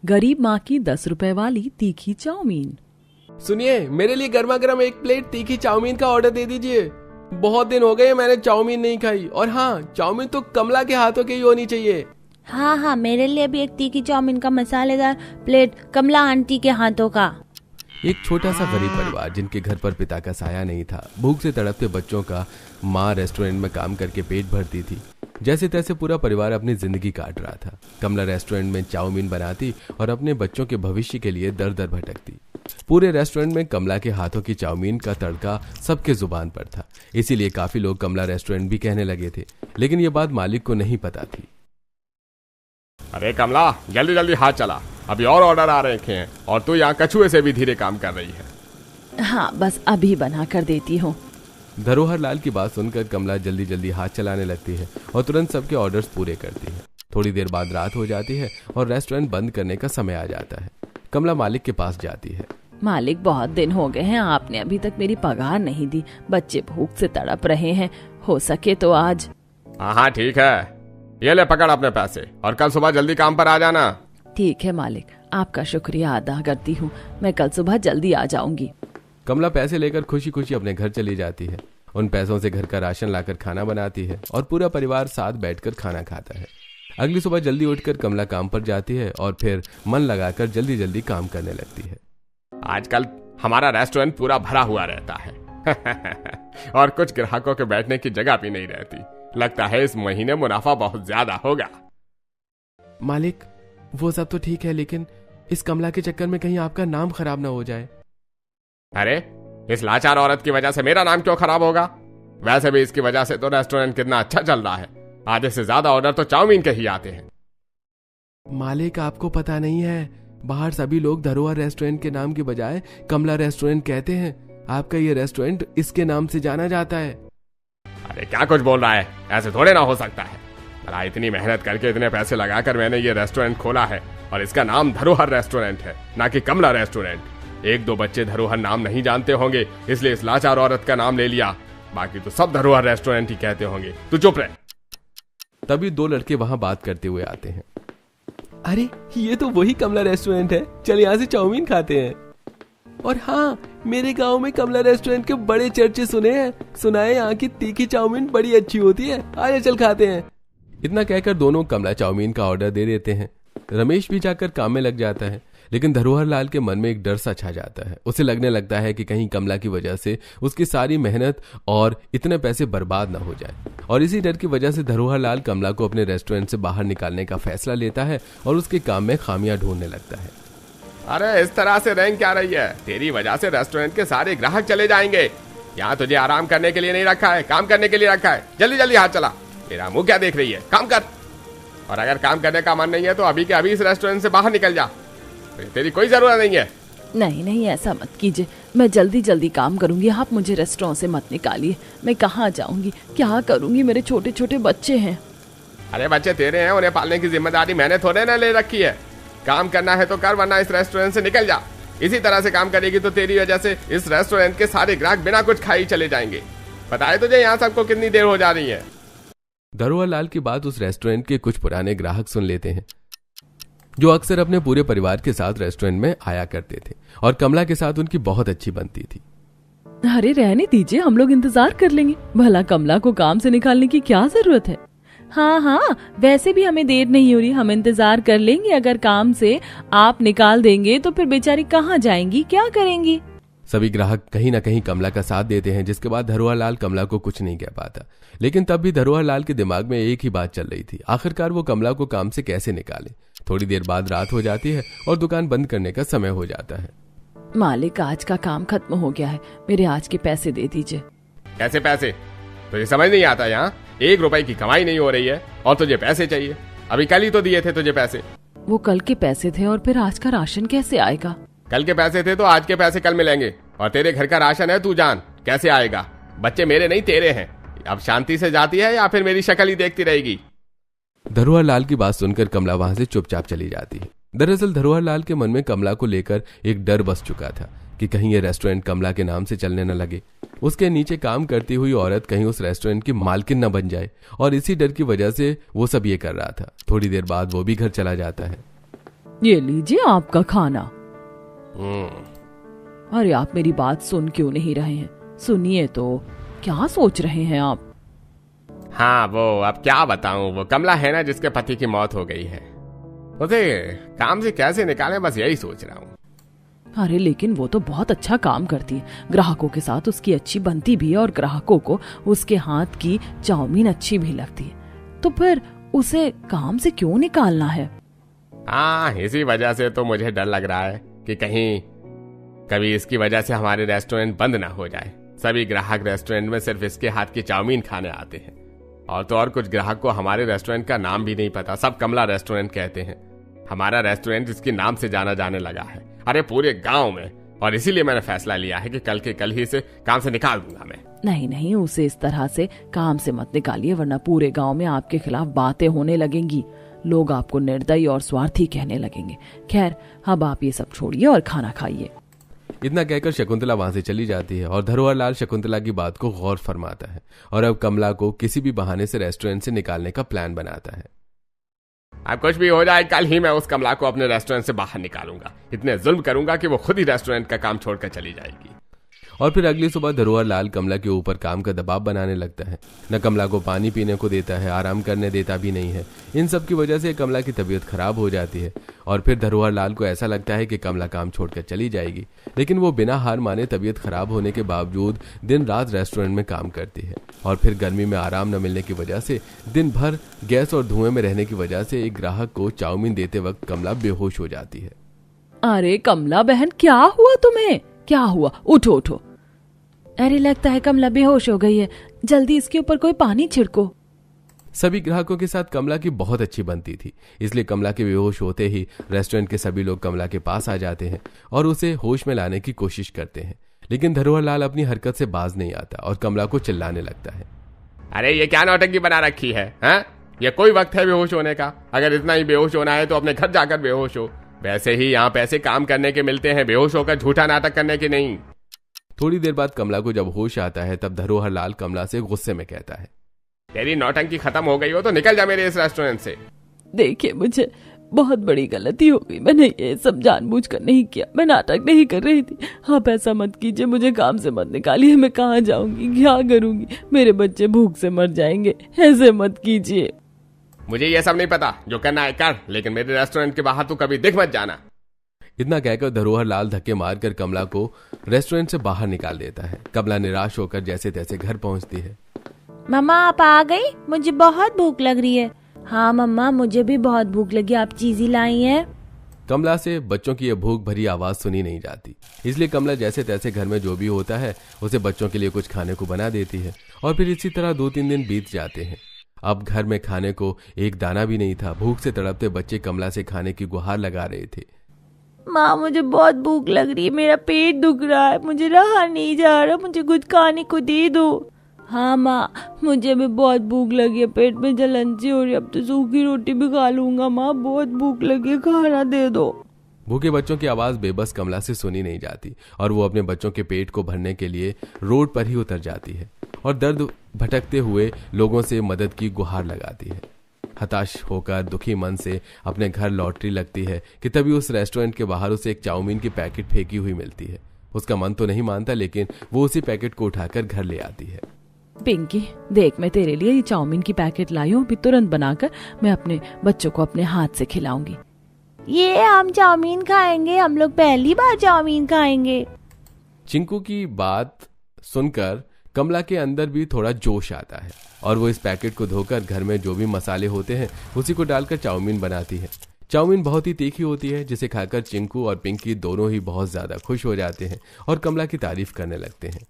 गरीब माँ की 10 रुपए वाली तीखी चाउमीन। सुनिए, मेरे लिए गर्मा गर्म 1 प्लेट तीखी चाउमीन का ऑर्डर दे दीजिए। बहुत दिन हो गए मैंने चाउमीन नहीं खाई। और हाँ, चाउमीन तो कमला के हाथों की ही होनी चाहिए। हाँ, मेरे लिए भी एक तीखी चाउमीन का मसालेदार प्लेट कमला आंटी के हाथों का। एक छोटा सा गरीब परिवार जिनके घर पर पिता का साया नहीं था, भूख से तड़पते बच्चों का माँ रेस्टोरेंट में काम करके पेट भरती थी। जैसे तैसे पूरा परिवार अपनी जिंदगी काट रहा था। कमला रेस्टोरेंट में चाउमीन बनाती और अपने बच्चों के भविष्य के लिए दर दर भटकती। पूरे रेस्टोरेंट में कमला के हाथों की चाउमीन का तड़का सबके जुबान पर था। इसीलिए काफी लोग कमला रेस्टोरेंट भी कहने लगे थे, लेकिन ये बात मालिक को नहीं पता थी। अरे कमला, जल्दी जल्दी हाथ चला, अभी और ऑर्डर आ रखे हैं और तू यहाँ कछुए से भी धीरे काम कर रही है। हाँ, बस अभी बना कर देती हूँ। धरोहर लाल की बात सुनकर कमला जल्दी जल्दी हाथ चलाने लगती है और तुरंत सबके ऑर्डर्स पूरे करती है। थोड़ी देर बाद रात हो जाती है और रेस्टोरेंट बंद करने का समय आ जाता है। कमला मालिक के पास जाती है। मालिक, बहुत दिन हो गए हैं, आपने अभी तक मेरी पगार नहीं दी। बच्चे भूख से तड़प रहे हैं, हो सके तो आज। हाँ ठीक है, ये ले पकड़ अपने पैसे और कल सुबह जल्दी काम पर आ जाना। ठीक है मालिक, आपका शुक्रिया अदा करती हूँ। मैं कल सुबह जल्दी आ जाऊंगी। कमला पैसे लेकर खुशी खुशी अपने घर चली जाती है। उन पैसों से घर का राशन लाकर खाना बनाती है और पूरा परिवार साथ बैठकर खाना खाता है। अगली सुबह जल्दी उठकर कमला काम पर जाती है और फिर मन लगाकर जल्दी जल्दी काम करने लगती है। आजकल हमारा रेस्टोरेंट पूरा भरा हुआ रहता है और कुछ ग्राहकों के बैठने की जगह भी नहीं रहती। लगता है इस महीने मुनाफा बहुत ज्यादा होगा। मालिक, वो सब तो ठीक है, लेकिन इस कमला के चक्कर में कहीं आपका नाम खराब ना हो जाए। अरे, इस लाचार औरत की वजह से मेरा नाम क्यों खराब होगा? वैसे भी इसकी वजह से तो रेस्टोरेंट कितना अच्छा चल रहा है। आधे से ज्यादा ऑर्डर तो चाउमीन के ही आते हैं। मालिक, आपको पता नहीं है, बाहर सभी लोग धरोहर रेस्टोरेंट के नाम के बजाय कमला रेस्टोरेंट कहते हैं। आपका ये रेस्टोरेंट इसके नाम से जाना जाता है। अरे क्या कुछ बोल रहा है, ऐसे थोड़े ना हो सकता है। भला इतनी मेहनत करके इतने पैसे लगाकर मैंने ये रेस्टोरेंट खोला है और इसका नाम धरोहर रेस्टोरेंट है, ना कि कमला रेस्टोरेंट। 1-2 बच्चे धरोहर नाम नहीं जानते होंगे, इसलिए इस लाचार औरत का नाम ले लिया। बाकी तो सब धरोहर रेस्टोरेंट ही कहते होंगे। तू चुप रह। तभी 2 लड़के वहां बात करते हुए आते हैं। अरे, ये तो वही कमला रेस्टोरेंट है, चल यहाँ से चाउमीन खाते हैं। और हाँ, मेरे गांव में कमला रेस्टोरेंट के बड़े चर्चे सुने हैं। सुना है यहाँ की तीखी चाउमीन बड़ी अच्छी होती है, आइए चल खाते हैं। इतना कहकर दोनों कमला चाउमीन का ऑर्डर दे देते हैं। रमेश भी जाकर काम में लग जाता है, लेकिन धरोहर लाल के मन में एक डर सा छा जाता है। उसे लगने लगता है कि कहीं कमला की वजह से उसकी सारी मेहनत और इतने पैसे बर्बाद ना हो जाए। और इसी डर की वजह से धरोहर लाल कमला को अपने रेस्टोरेंट से बाहर निकालने का फैसला लेता है और उसके काम में खामियां ढूंढने लगता है। अरे इस तरह से रैंक क्या रही है? तेरी वजह से रेस्टोरेंट के सारे ग्राहक चले जाएंगे। यहाँ तुझे आराम करने के लिए नहीं रखा है, काम करने के लिए रखा है। जल्दी जल्दी हाथ चला। मेरा मुंह क्या देख रही है, काम कर। और अगर काम करने का मन नहीं है तो अभी के अभी इस रेस्टोरेंट से बाहर निकल जा। तेरी कोई जरूरत नहीं है। नहीं, ऐसा मत कीजिए, मैं जल्दी जल्दी काम करूंगी। आप मुझे रेस्टोरेंट से मत निकालिए। मैं कहाँ जाऊंगी, क्या करूंगी, मेरे छोटे छोटे बच्चे हैं। अरे बच्चे तेरे हैं, उन्हें पालने की जिम्मेदारी मैंने थोड़े ना ले रखी है। काम करना है तो कर, वरना इस रेस्टोरेंट से निकल जा। इसी तरह से काम करेगी तो तेरी वजह से इस रेस्टोरेंट के सारे ग्राहक बिना कुछ खाए चले जाएंगे। पता है तुझे यहाँ सबको कितनी देर हो जा रही है? धरोहर लाल की बात उस रेस्टोरेंट के कुछ पुराने ग्राहक सुन लेते हैं, जो अक्सर अपने पूरे परिवार के साथ रेस्टोरेंट में आया करते थे और कमला के साथ उनकी बहुत अच्छी बनती थी। अरे रहने दीजिए, हम लोग इंतजार कर लेंगे। भला कमला को काम से निकालने की क्या जरूरत है? हाँ, वैसे भी हमें देर नहीं हो रही, हम इंतजार कर लेंगे। अगर काम से आप निकाल देंगे तो फिर बेचारी कहाँ जाएंगी, क्या करेंगी? सभी ग्राहक कहीं ना कहीं कमला का साथ देते हैं, जिसके बाद धरोहर लाल कमला को कुछ नहीं कह पाता। लेकिन तब भी धरोहर लाल के दिमाग में एक ही बात चल रही थी, आखिरकार वो कमला को काम से कैसे निकाले। थोड़ी देर बाद रात हो जाती है और दुकान बंद करने का समय हो जाता है। मालिक, आज का काम खत्म हो गया है, मेरे आज के पैसे दे दीजिए। कैसे पैसे? तुझे समझ नहीं आता? यहाँ 1 रुपए की कमाई नहीं हो रही है और तुझे पैसे चाहिए? अभी कल ही तो दिए थे तुझे पैसे। वो कल के पैसे थे और फिर आज का राशन कैसे आएगा? कल के पैसे थे तो आज के पैसे कल मिलेंगे, और तेरे घर का राशन है, तू जान कैसे आएगा। बच्चे मेरे नहीं तेरे हैं। अब शांति से जाती है या फिर मेरी शक्ल ही देखती रहेगी? धरोहर लाल की बात सुनकर कमला वहां से चुपचाप चली जाती है। दरअसल धरोहर लाल के मन में कमला को लेकर एक डर बस चुका था कि कहीं ये रेस्टोरेंट कमला के नाम से चलने न लगे, उसके नीचे काम करती हुई औरत कहीं उस रेस्टोरेंट की मालकिन न बन जाए, और इसी डर की वजह से वो सब ये कर रहा था। थोड़ी देर बाद वो भी घर चला जाता है। ये लीजिए आपका खाना। हम्म। अरे आप मेरी बात सुन क्यों नहीं रहे हैं? सुनिए तो, क्या सोच रहे हैं आप? हाँ वो अब क्या बताऊं, वो कमला है ना जिसके पति की मौत हो गई है, उसे काम से कैसे निकालें, बस यही सोच रहा हूँ। अरे लेकिन वो तो बहुत अच्छा काम करती है, ग्राहकों के साथ उसकी अच्छी बनती भी है और ग्राहकों को उसके हाथ की चाउमीन अच्छी भी लगती है, तो फिर उसे काम से क्यों निकालना है? हाँ इसी वजह से तो मुझे डर लग रहा है कि कहीं कभी इसकी वजह से हमारे रेस्टोरेंट बंद ना हो जाए। सभी ग्राहक रेस्टोरेंट में सिर्फ इसके हाथ की चाउमीन खाने आते हैं, और तो और कुछ ग्राहक को हमारे रेस्टोरेंट का नाम भी नहीं पता, सब कमला रेस्टोरेंट कहते हैं। हमारा रेस्टोरेंट इसके नाम से जाना जाने लगा है, अरे पूरे गांव में, और इसीलिए मैंने फैसला लिया है कि कल के कल ही इसे काम से निकाल दूंगा मैं। नहीं नहीं, उसे इस तरह से काम से मत निकालिए, वरना पूरे गांव में आपके खिलाफ बातें होने लगेंगी, लोग आपको निर्दयी और स्वार्थी कहने लगेंगे। खैर अब आप ये सब छोड़िए और खाना खाइए। इतना कहकर शकुंतला वहां से चली जाती है और धरोहर लाल शकुंतला की बात को गौर फरमाता है और अब कमला को किसी भी बहाने से रेस्टोरेंट से निकालने का प्लान बनाता है। अब कुछ भी हो जाए, कल ही मैं उस कमला को अपने रेस्टोरेंट से बाहर निकालूंगा, इतने जुल्म करूंगा कि वो खुद ही रेस्टोरेंट का काम छोड़कर चली जाएगी। और फिर अगली सुबह धरोहर लाल कमला के ऊपर काम का दबाव बनाने लगता है। न कमला को पानी पीने को देता है, आराम करने देता भी नहीं है। इन सब की वजह से कमला की तबीयत खराब हो जाती है और फिर धरोहर लाल को ऐसा लगता है कि कमला काम छोड़कर चली जाएगी, लेकिन वो बिना हार माने तबीयत खराब होने के बावजूद दिन रात रेस्टोरेंट में काम करती है। और फिर गर्मी में आराम न मिलने की वजह से, दिन भर गैस और धुएं में रहने की वजह से एक ग्राहक को चाउमीन देते वक्त कमला बेहोश हो जाती है। अरे कमला बहन, क्या हुआ तुम्हें? क्या हुआ? उठो उठो। अरे लगता है कमला बेहोश हो गई है, जल्दी इसके ऊपर कोई पानी छिड़को। सभी ग्राहकों के साथ कमला की बहुत अच्छी बनती थी, इसलिए कमला के बेहोश होते ही रेस्टोरेंट के सभी लोग कमला के पास आ जाते हैं और उसे होश में लाने की कोशिश करते हैं, लेकिन धरोहर लाल अपनी हरकत से बाज नहीं आता और कमला को चिल्लाने लगता है। अरे ये क्या नौटंकी बना रखी है, हैं? ये कोई वक्त है बेहोश होने का? अगर इतना ही बेहोश होना है तो अपने घर जाकर बेहोश हो। वैसे ही यहाँ पैसे काम करने के मिलते हैं, बेहोश होकर झूठा नाटक करने के नहीं। थोड़ी देर बाद कमला को जब होश आता है तब धरोहर लाल कमला से गुस्से में कहता है, तेरी नौटंकी खत्म हो गई हो तो निकल जा मेरे इस रेस्टोरेंट से। देखिए मुझे बहुत बड़ी गलती हो गई, मैंने ये सब जानबूझकर नहीं किया, मैं नाटक नहीं कर रही थी। आप ऐसा मत कीजिए, मुझे काम से मत निकालिए, मैं कहाँ जाऊंगी, क्या करूंगी, मेरे बच्चे भूख से मर जाएंगे, ऐसे मत कीजिए। मुझे ये सब नहीं पता, जो करना है कर, लेकिन मेरे रेस्टोरेंट के बाहर तू कभी दिख मत जाना। इतना कहकर धरोहर लाल धक्के मारकर कमला को रेस्टोरेंट से बाहर निकाल देता है। कमला निराश होकर जैसे तैसे घर पहुंचती है। मम्मा आप आ गई? मुझे बहुत भूख लग रही है। हाँ मम्मा मुझे भी बहुत भूख लगी, आप चीज़ी लाई हैं? कमला से बच्चों की यह भूख भरी आवाज सुनी नहीं जाती, इसलिए कमला जैसे तैसे घर में जो भी होता है उसे बच्चों के लिए कुछ खाने को बना देती है। और फिर इसी तरह 2-3 दिन बीत जाते हैं। अब घर में खाने को एक दाना भी नहीं था। भूख से तड़पते बच्चे कमला से खाने की गुहार लगा रहे थे। माँ मुझे बहुत भूख लग रही है, मेरा पेट दुख रहा है, मुझे रहा नहीं जा रहा, मुझे कुछ खाने को दे दो। हाँ माँ मुझे भी बहुत भूख लगी है, पेट में जलन सी हो रही है, अब तो सूखी रोटी भी खा लूंगा। माँ बहुत भूख लगी है, खाना दे दो। भूखे बच्चों की आवाज बेबस कमला से सुनी नहीं जाती और वो अपने बच्चों के पेट को भरने के लिए रोड पर ही उतर जाती है और दर्द भटकते हुए लोगों से मदद की गुहार लगाती है। हताश होकर दुखी मन से अपने घर लौटने लगती है कि तभी उस रेस्टोरेंट के बाहर उसे एक चाउमीन की पैकेट फेंकी हुई मिलती है। उसका मन तो नहीं मानता, लेकिन वो उसी पैकेट को उठाकर घर ले आती है। पिंकी देख, मैं तेरे लिए ये चाउमीन की पैकेट लाई हूँ, अभी तुरंत बनाकर मैं अपने बच्चों को अपने हाथ से खिलाऊंगी। ये हम चाउमीन खाएंगे, हम लोग पहली बार चाउमीन खाएंगे। चिंकू की बात सुनकर कमला के अंदर भी थोड़ा जोश आता है और वो इस पैकेट को धोकर घर में जो भी मसाले होते हैं उसी को डालकर चाउमीन बनाती है। चाउमीन बहुत ही तीखी होती है, जिसे खाकर चिंकू और पिंकी दोनों ही बहुत ज्यादा खुश हो जाते हैं और कमला की तारीफ करने लगते हैं।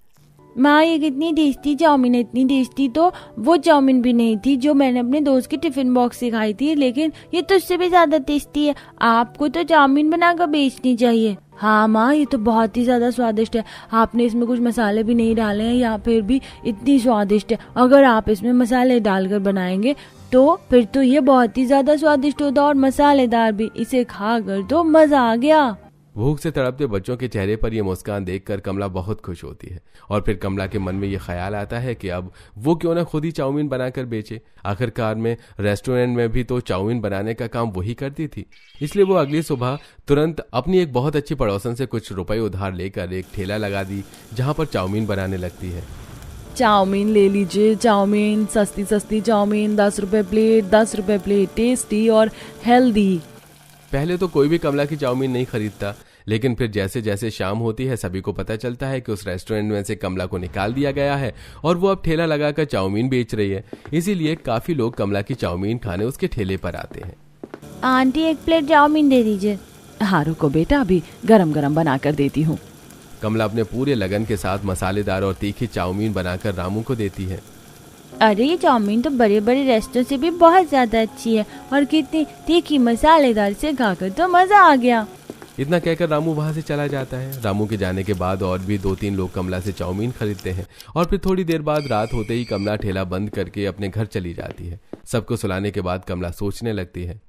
माँ ये कितनी टेस्टी चाउमीन है, इतनी टेस्टी तो वो चाउमीन भी नहीं थी जो मैंने अपने दोस्त के टिफिन बॉक्स से खाई थी, लेकिन ये तो उससे भी ज्यादा टेस्टी है। आपको तो चाउमीन बनाकर बेचनी चाहिए। हाँ माँ ये तो बहुत ही ज्यादा स्वादिष्ट है, आपने इसमें कुछ मसाले भी नहीं डाले हैं या फिर भी इतनी स्वादिष्ट है। अगर आप इसमें मसाले डालकर बनाएंगे तो फिर तो ये बहुत ही ज्यादा स्वादिष्ट होता और मसालेदार भी। इसे खाकर तो मजा आ गया। भूख से तड़पते बच्चों के चेहरे पर यह मुस्कान देखकर कमला बहुत खुश होती है और फिर कमला के मन में यह ख्याल आता है कि अब वो क्यों ना खुद ही चाउमीन बनाकर बेचे। आखिरकार में रेस्टोरेंट में भी तो चाउमीन बनाने का काम वही करती थी। इसलिए वो अगली सुबह तुरंत अपनी एक बहुत अच्छी पड़ोसन से कुछ रुपए उधार लेकर एक ठेला लगा दी जहां पर चाउमीन बनाने लगती है। चाउमीन ले लीजिए, चाउमीन, सस्ती सस्ती चाउमीन, 10 रुपए प्लेट, 10 रुपए प्लेट, टेस्टी और हेल्दी। पहले तो कोई भी कमला की चाउमीन नहीं खरीदता, लेकिन फिर जैसे जैसे शाम होती है सभी को पता चलता है कि उस रेस्टोरेंट में से कमला को निकाल दिया गया है और वो अब ठेला लगाकर चाउमीन बेच रही है। इसीलिए काफी लोग कमला की चाउमीन खाने उसके ठेले पर आते हैं। आंटी 1 प्लेट चाउमीन दे दीजिए। हाँ रुको बेटा, अभी गरम गरम बना कर देती हूँ। कमला अपने पूरे लगन के साथ मसालेदार और तीखी चाउमीन बनाकर रामू को देती है। अरे ये चाउमीन तो बड़े बड़े रेस्टोरेंट से भी बहुत ज्यादा अच्छी है और कितनी तीखी मसालेदार से खाकर तो मजा आ गया। इतना कहकर रामू वहां से चला जाता है। रामू के जाने के बाद और भी 2-3 लोग कमला से चाउमीन खरीदते हैं और फिर थोड़ी देर बाद रात होते ही कमला ठेला बंद करके अपने घर चली जाती है। सबको सुलाने के बाद कमला सोचने लगती है,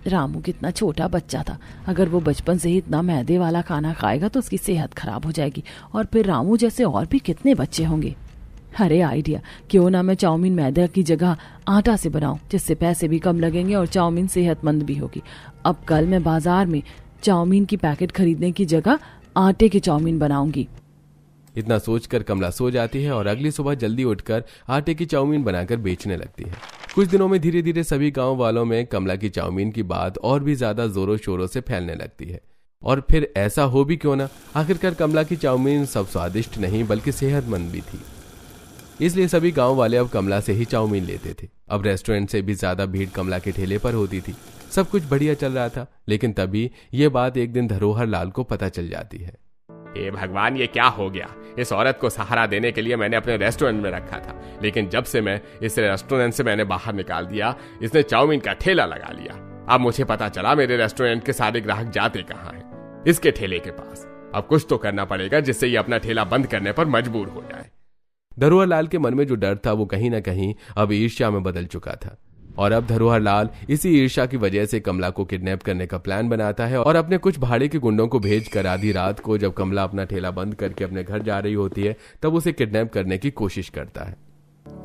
रामू कितना छोटा बच्चा था, अगर वो बचपन से ही इतना मैदे वाला खाना खाएगा तो उसकी सेहत खराब हो जाएगी और फिर रामू जैसे और भी कितने बच्चे होंगे। अरे आइडिया, क्यों ना मैं चाउमीन मैदा की जगह आटा से बनाऊं, जिससे पैसे भी कम लगेंगे और चाउमीन सेहतमंद भी होगी। अब कल मैं बाजार में चाउमीन की पैकेट खरीदने की जगह आटे की चाउमीन बनाऊंगी। इतना सोचकर कमला सो जाती है और अगली सुबह जल्दी उठकर आटे की चाउमीन बनाकर बेचने लगती है। कुछ दिनों में धीरे धीरे सभी गांव वालों में कमला की चाउमीन की बात और भी ज्यादा जोरों शोरों से फैलने लगती है। और फिर ऐसा हो भी क्यों ना, आखिरकार कमला की चाउमीन सब स्वादिष्ट नहीं बल्कि सेहतमंद भी थी। इसलिए सभी गांव वाले अब कमला से ही चाउमीन लेते थे। अब रेस्टोरेंट से भी ज्यादा भीड़ कमला के ठेले पर होती थी। सब कुछ बढ़िया चल रहा था, लेकिन तभी ये बात एक दिन धरोहर लाल को पता चल जाती है। हे भगवान, ये क्या हो गया? इस औरत को सहारा देने के लिए मैंने अपने रेस्टोरेंट में रखा था, लेकिन जब से मैं इस रेस्टोरेंट से मैंने बाहर निकाल दिया, इसने चाउमीन का ठेला लगा लिया। अब मुझे पता चला मेरे रेस्टोरेंट के सारे ग्राहक जाते कहाँ हैं, इसके ठेले के पास। अब कुछ तो करना पड़ेगा जिससे ये अपना ठेला बंद करने पर मजबूर हो जाए। धरोहर लाल के मन में जो डर था वो कहीं ना कहीं अब ईर्ष्या में बदल चुका था और अब धरोहर लाल इसी ईर्ष्या की वजह से कमला को किडनैप करने का प्लान बनाता है और अपने कुछ भाड़े के गुंडों को भेजकर आधी रात को जब कमला अपना ठेला बंद करके अपने घर जा रही होती है तब उसे किडनैप करने की कोशिश करता है।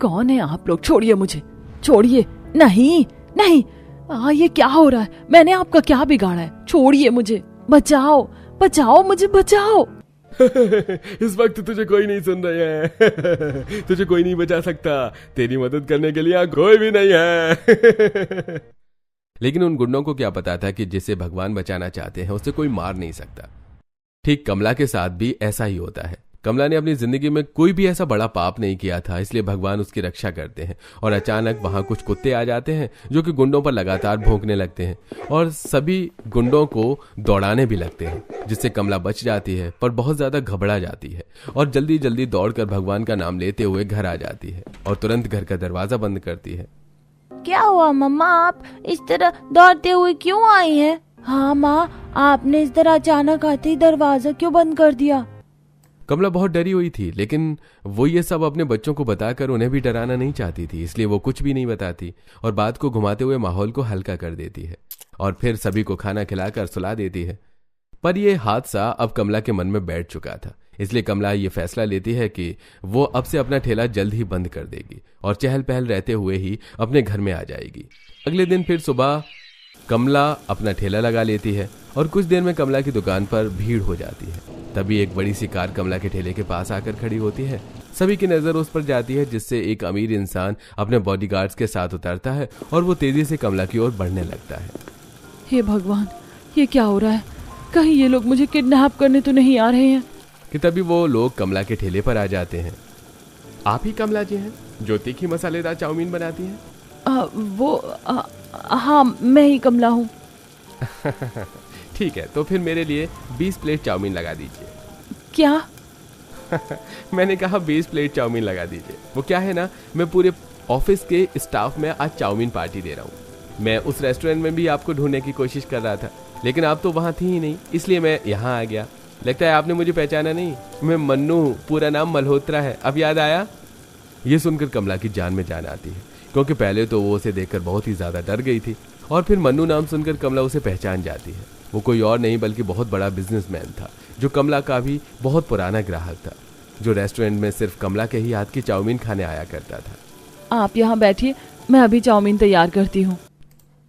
कौन है आप लोग? छोड़िए मुझे, छोड़िए। नहीं नहीं, ये क्या हो रहा है? मैंने आपका क्या बिगाड़ा है? छोड़िए मुझे, बचाओ बचाओ, मुझे बचाओ। इस वक्त तुझे कोई नहीं सुन रहा है। तुझे कोई नहीं बचा सकता। तेरी मदद करने के लिए कोई भी नहीं है। लेकिन उन गुंडों को क्या पता था कि जिसे भगवान बचाना चाहते हैं उसे कोई मार नहीं सकता। ठीक कमला के साथ भी ऐसा ही होता है। कमला ने अपनी जिंदगी में कोई भी ऐसा बड़ा पाप नहीं किया था, इसलिए भगवान उसकी रक्षा करते हैं और अचानक वहां कुछ कुत्ते आ जाते हैं जो कि गुंडों पर लगातार भौंकने लगते हैं और सभी गुंडों को दौड़ाने भी लगते हैं, जिससे कमला बच जाती है पर बहुत ज्यादा घबरा जाती है और जल्दी जल्दी दौड़कर भगवान का नाम लेते हुए घर आ जाती है और तुरंत घर का दरवाजा बंद करती है। क्या हुआ मम्मा, आप इस तरह दौड़ते हुए क्यों आई हैं? हाँ माँ, आपने इस तरह अचानक आते ही दरवाजा क्यों बंद कर दिया? कमला बहुत डरी हुई थी, लेकिन वो ये सब अपने बच्चों को बताकर उन्हें भी डराना नहीं चाहती थी, इसलिए वो कुछ भी नहीं बताती और बात को घुमाते हुए माहौल को हल्का कर देती है और फिर सभी को खाना खिलाकर सुला देती है। पर यह हादसा अब कमला के मन में बैठ चुका था, इसलिए कमला ये फैसला लेती है कि वो अब से अपना ठेला जल्द ही बंद कर देगी और चहल पहल रहते हुए ही अपने घर में आ जाएगी। अगले दिन फिर सुबह कमला अपना ठेला लगा लेती है और कुछ देर में कमला की दुकान पर भीड़ हो जाती है। तभी एक बड़ी सी कार कमला के ठेले के पास आकर खड़ी होती है। सभी की नजर उस पर जाती है, जिससे एक अमीर इंसान अपने बॉडीगार्ड्स के साथ उतरता है और वो तेजी से कमला की ओर बढ़ने लगता है। हे भगवान, ये क्या हो रहा है? कहीं ये लोग मुझे किडनैप करने तो नहीं आ रहे हैं? कि तभी वो लोग कमला के ठेले पर आ जाते हैं। आप ही कमला जी हैं जो तीखी मसालेदार चाउमीन बनाती हैं? हाँ, मैं ही कमला हूँ। ठीक है, तो फिर मेरे लिए 20 प्लेट चाउमीन लगा दीजिए। क्या? मैंने कहा 20 प्लेट चाउमीन लगा दीजिए। वो क्या है ना, मैं पूरे ऑफिस के स्टाफ में आज चाउमीन पार्टी दे रहा हूँ। मैं उस रेस्टोरेंट में भी आपको ढूंढने की कोशिश कर रहा था, लेकिन आप तो वहाँ थी ही नहीं, इसलिए मैं यहाँ आ गया। लगता है आपने मुझे पहचाना नहीं। मैं मन्नू हूँ, पूरा नाम मल्होत्रा है। अब याद आया? ये सुनकर कमला की जान में जान आती है, क्योंकि पहले तो वो उसे देखकर बहुत ही ज्यादा डर गई थी और फिर मन्नू नाम सुनकर कमला उसे पहचान जाती है। वो कोई और नहीं बल्कि बहुत बड़ा बिजनेसमैन था, जो कमला का भी बहुत पुराना ग्राहक था, जो रेस्टोरेंट में सिर्फ कमला के ही हाथ की चाउमीन खाने आया करता था। आप यहाँ बैठिए, मैं अभी चाउमीन तैयार करती हूँ।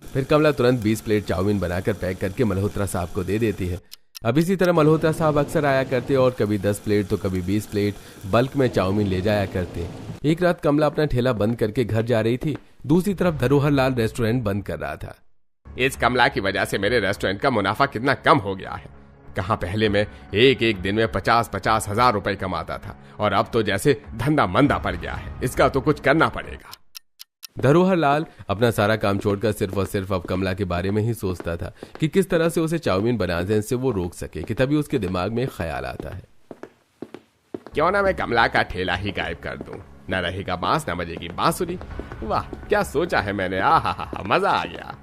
फिर कमला तुरंत 20 प्लेट चाउमीन बनाकर पैक करके मल्होत्रा साहब को दे देती है। अब इसी तरह मल्होत्रा साहब अक्सर आया करते और कभी 10 प्लेट तो कभी 20 प्लेट बल्क में चाउमीन ले जाया करते। एक रात कमला अपना ठेला बंद करके घर जा रही थी, दूसरी तरफ धरोहर लाल रेस्टोरेंट बंद कर रहा था। इस कमला की वजह से मेरे रेस्टोरेंट का मुनाफा कितना कम हो गया है। कहाँ पहले मैं एक दिन में 50-50 हजार रुपए कमाता था, और अब तो जैसे धंधा मंदा पड़ गया है। इसका तो कुछ करना पड़ेगा। धरोहर लाल अपना सारा काम छोड़कर सिर्फ और सिर्फ अब कमला के बारे में ही सोचता था कि किस तरह से उसे चाउमीन बनाने से वो रोक सके, कि तभी उसके दिमाग में ख्याल आता है, क्यों ना मैं कमला का ठेला ही गायब कर दूं। न रहेगा बांस न बजेगी बांसुरी। वाह, क्या सोचा है मैंने। आहा, मजा आ गया।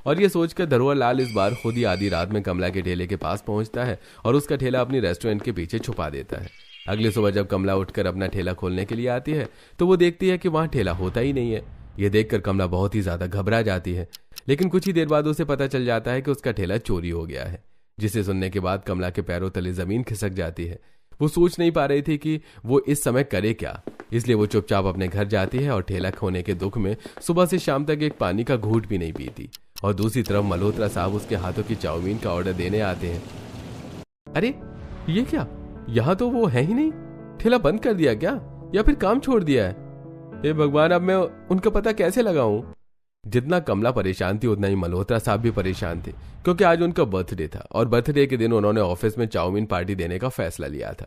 और ये सोचकर धरोहर लाल इस बार खुद ही आधी रात में कमला के ठेले के पास पहुंचता है और उसका ठेला अपनी रेस्टोरेंट के पीछे छुपा देता है। अगली सुबह जब कमला उठकर अपना ठेला खोलने के लिए आती है तो वो देखती है कि वहां ठेला होता ही नहीं है। ये देखकर कमला बहुत ही ज्यादा घबरा जाती है, लेकिन कुछ ही देर बाद उसे पता चल जाता है कि उसका ठेला चोरी हो गया है, जिसे सुनने के बाद कमला के पैरों तले जमीन खिसक जाती है। वो सोच नहीं पा रही थी कि वो इस समय करे क्या, इसलिए वो चुपचाप अपने घर जाती है और ठेला खोने के दुख में सुबह से शाम तक एक पानी का घूंट भी नहीं पीती। और दूसरी तरफ मल्होत्रा साहब उसके हाथों की चाउमीन का ऑर्डर देने आते हैं। अरे ये क्या, यहाँ तो वो है ही नहीं। ठेला बंद कर दिया क्या, या फिर काम छोड़ दिया है? हे भगवान, अब मैं उनका पता कैसे लगाऊं? जितना कमला परेशान थी उतना ही मल्होत्रा साहब भी परेशान थे, क्योंकि आज उनका बर्थडे था और बर्थडे के दिन उन्होंने ऑफिस में चाउमीन पार्टी देने का फैसला लिया था।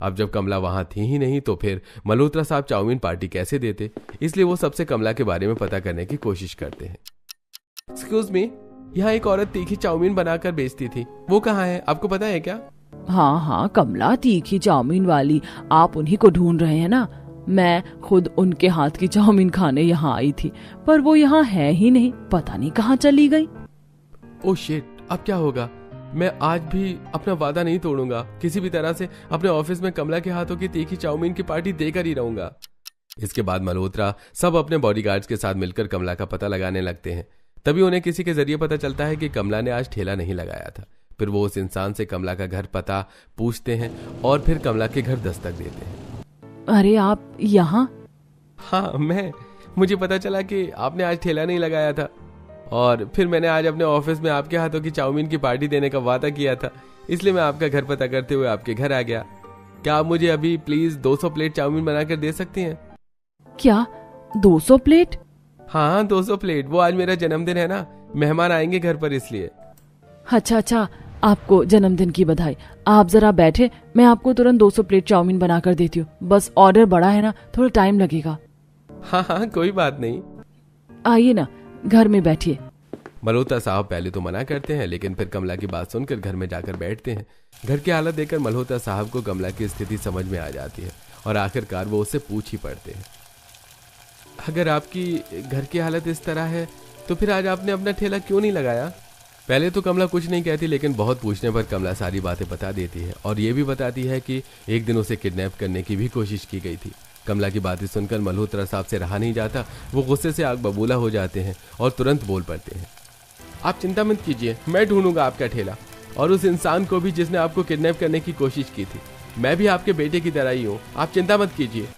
अब जब कमला वहां थी ही नहीं तो फिर मल्होत्रा साहब चाउमीन पार्टी कैसे देते, इसलिए वो सबसे कमला के बारे में पता करने की कोशिश करते हैं। एक्सक्यूज मी, यहाँ एक औरत तीखी चाउमीन बनाकर बेचती थी, वो कहाँ है, आपको पता है क्या? हाँ, कमला तीखी चाउमीन वाली, आप उन्हीं को ढूंढ रहे हैं ना? मैं खुद उनके हाथ की चाउमीन खाने यहाँ आई थी, पर वो यहाँ है ही नहीं, पता नहीं कहाँ चली गई। ओह शिट, अब क्या होगा? मैं आज भी अपना वादा नहीं तोड़ूंगा, किसी भी तरह से अपने ऑफिस में कमला के हाथों की तीखी चाउमीन की पार्टी देकर ही रहूंगा। इसके बाद मल्होत्रा सब अपने बॉडीगार्ड्स के साथ मिलकर कमला का पता लगाने लगते हैं। तभी उन्हें किसी के जरिए पता चलता है कि कमला ने आज ठेला नहीं लगाया था। फिर वो उस इंसान से कमला का घर पता पूछते हैं और फिर कमला के घर दस्तक देते हैं। अरे आप यहाँ? हाँ, मुझे पता चला कि आपने आज ठेला नहीं लगाया था, और फिर मैंने आज अपने ऑफिस में आपके हाथों की चाउमीन की पार्टी देने का वादा किया था, इसलिए मैं आपका घर पता करते हुए आपके घर आ गया। क्या आप मुझे अभी प्लीज 200 प्लेट चाउमीन बनाकर दे सकती हैं? क्या 200 प्लेट? हाँ, 200 प्लेट। वो आज मेरा जन्मदिन है ना, मेहमान आएंगे घर पर, इसलिए। अच्छा, आपको जन्मदिन की बधाई। आप जरा बैठे, मैं आपको तुरंत 200 प्लेट चाउमीन बनाकर देती हूँ। बस ऑर्डर बड़ा है ना, थोड़ा टाइम लगेगा। हाँ, कोई बात नहीं। आइए ना, घर में बैठिए। मल्होत्रा साहब पहले तो मना करते हैं, लेकिन फिर कमला की बात सुनकर घर में जाकर बैठते हैं। घर की हालत देखकर मल्होत्रा साहब को कमला की स्थिति समझ में आ जाती है और आखिरकार वो उससे पूछ ही पड़ते हैं, अगर आपकी घर की हालत इस तरह है तो फिर आज आपने अपना ठेला क्यों नहीं लगाया? पहले तो कमला कुछ नहीं कहती, लेकिन बहुत पूछने पर कमला सारी बातें बता देती है और ये भी बताती है कि एक दिन उसे किडनैप करने की भी कोशिश की गई थी। कमला की बातें सुनकर मल्होत्रा साहब से रहा नहीं जाता। वो गुस्से से आग बबूला हो जाते हैं और तुरंत बोल पड़ते हैं, आप चिंता मत कीजिए, मैं ढूंढूंगा आपका ठेला और उस इंसान को भी जिसने आपको किडनैप करने की कोशिश की थी। मैं भी आपके बेटे की तरह ही हूँ, आप चिंता मत कीजिए।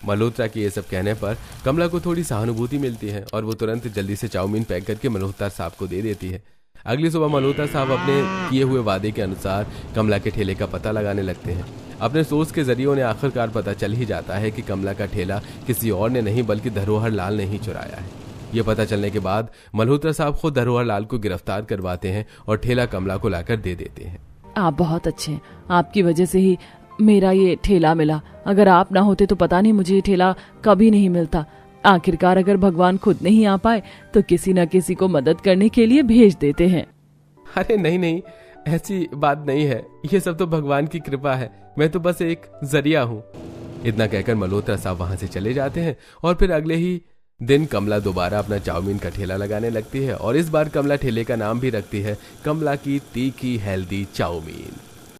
मल्होत्रा के ये सब कहने पर कमला को थोड़ी सहानुभूति मिलती है और वो तुरंत जल्दी से चाउमीन पैक करके मल्होत्रा साहब को दे देती है। अगली सुबह मल्होत्रा साहब अपने किए हुए वादे के अनुसार कमला के ठेले का पता लगाने लगते हैं। अपने सोच के जरिए उन्हें आखिरकार पता चल ही जाता है कि कमला का ठेला किसी और ने नहीं बल्कि धरोहर लाल ने ही चुराया है। ये पता चलने के बाद मल्होत्रा साहब खुद धरोहर लाल को गिरफ्तार करवाते हैं और ठेला कमला को लाकर दे देते हैं। आप बहुत अच्छे हैं, आपकी वजह से ही मेरा ये ठेला मिला। अगर आप ना होते तो पता नहीं मुझे ये ठेला कभी नहीं मिलता। आखिरकार अगर भगवान खुद नहीं आ पाए तो किसी न किसी को मदद करने के लिए भेज देते हैं। अरे नहीं, ऐसी बात नहीं है, ये सब तो भगवान की कृपा है, मैं तो बस एक जरिया हूँ। इतना कहकर मल्होत्रा साहब वहां से चले जाते हैं और फिर अगले ही दिन कमला दोबारा अपना चाउमीन का ठेला लगाने लगती है और इस बार कमला ठेले का नाम भी रखती है कमला की तीखी हेल्दी चाउमीन।